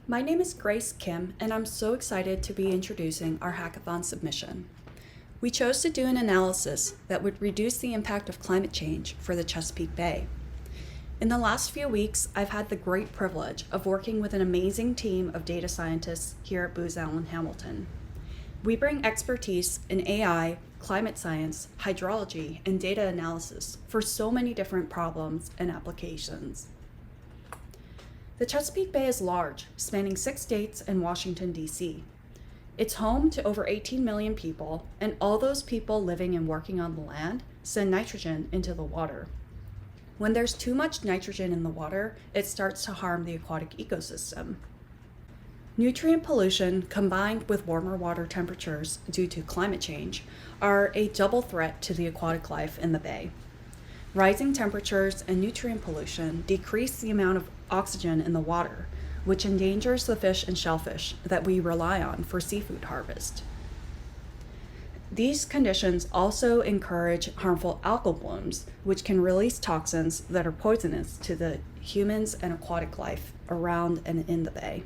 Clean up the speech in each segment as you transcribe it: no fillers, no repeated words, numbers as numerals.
My name is Grace Kim, and I'm so excited to be introducing our hackathon submission. We chose to do an analysis that would reduce the impact of climate change for the Chesapeake Bay. In the last few weeks, I've had the great privilege of working with an amazing team of data scientists here at Booz Allen Hamilton. We bring expertise in AI, climate science, hydrology, and data analysis for so many different problems and applications. The Chesapeake Bay is large, spanning 6 states and Washington, D.C. It's home to over 18 million people, and all those people living and working on the land send nitrogen into the water. When there's too much nitrogen in the water, it starts to harm the aquatic ecosystem. Nutrient pollution combined with warmer water temperatures due to climate change are a double threat to the aquatic life in the bay. Rising temperatures and nutrient pollution decrease the amount of oxygen in the water, which endangers the fish and shellfish that we rely on for seafood harvest. These conditions also encourage harmful algal blooms, which can release toxins that are poisonous to the humans and aquatic life around and in the bay.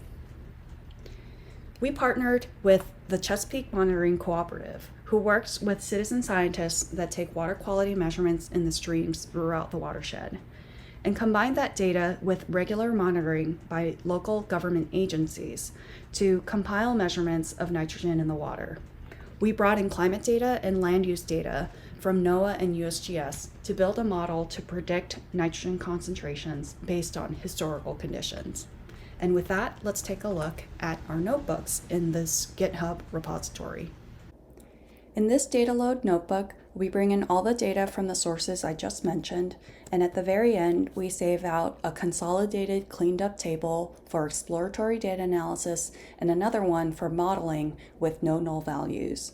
We partnered with the Chesapeake Monitoring Cooperative, who works with citizen scientists that take water quality measurements in the streams throughout the watershed, and combined that data with regular monitoring by local government agencies to compile measurements of nitrogen in the water. We brought in climate data and land use data from NOAA and USGS to build a model to predict nitrogen concentrations based on historical conditions. And with that, let's take a look at our notebooks in this GitHub repository. In this data load notebook, we bring in all the data from the sources I just mentioned, and at the very end, we save out a consolidated, cleaned up table for exploratory data analysis and another one for modeling with no null values.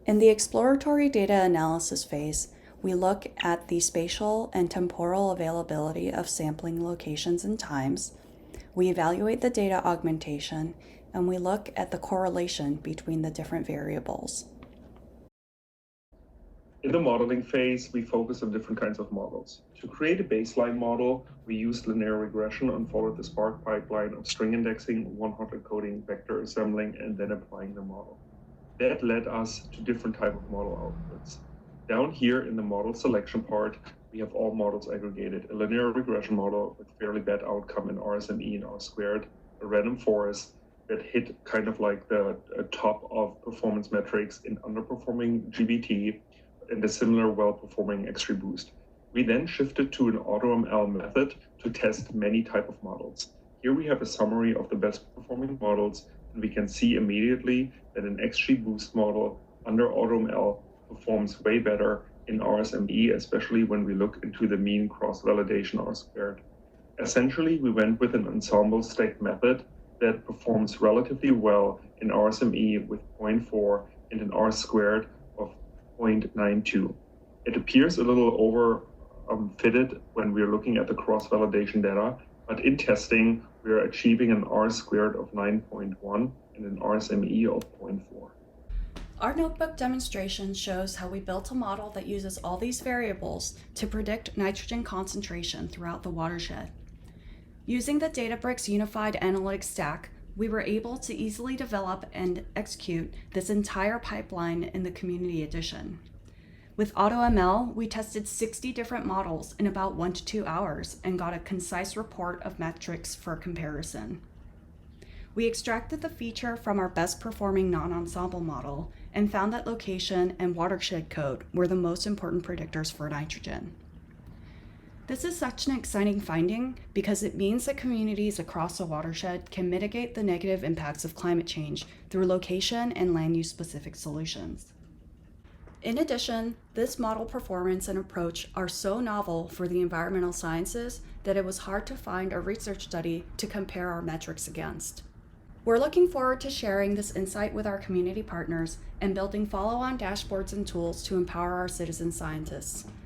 In the exploratory data analysis phase, we look at the spatial and temporal availability of sampling locations and times. We evaluate the data augmentation, and we look at the correlation between the different variables. In the modeling phase, we focus on different kinds of models. To create a baseline model, we used linear regression and followed the Spark pipeline of string indexing, one-hot encoding, vector assembling, and then applying the model. That led us to different type of model outputs. Down here in the model selection part, we have all models aggregated. A linear regression model with fairly bad outcome in RSME and R squared, a random forest that hit kind of like the top of performance metrics in underperforming GBT, and a similar well-performing XGBoost. We then shifted to an AutoML method to test many type of models. Here we have a summary of the best performing models, and we can see immediately that an XGBoost model under AutoML performs way better in RSME, especially when we look into the mean cross-validation R squared. Essentially, we went with an ensemble stack method that performs relatively well in RSME with 0.4 and an R squared of 0.92. It appears a little over fitted when we're looking at the cross-validation data, but in testing, we are achieving an R squared of 9.1 and an RSME of 0.4. Our notebook demonstration shows how we built a model that uses all these variables to predict nitrogen concentration throughout the watershed. Using the Databricks Unified Analytics Stack, we were able to easily develop and execute this entire pipeline in the Community Edition. With AutoML, we tested 60 different models in about 1 to 2 hours and got a concise report of metrics for comparison. We extracted the feature from our best performing non-ensemble model and found that location and watershed code were the most important predictors for nitrogen. This is such an exciting finding because it means that communities across the watershed can mitigate the negative impacts of climate change through location and land use specific solutions. In addition, this model performance and approach are so novel for the environmental sciences that it was hard to find a research study to compare our metrics against. We're looking forward to sharing this insight with our community partners and building follow-on dashboards and tools to empower our citizen scientists.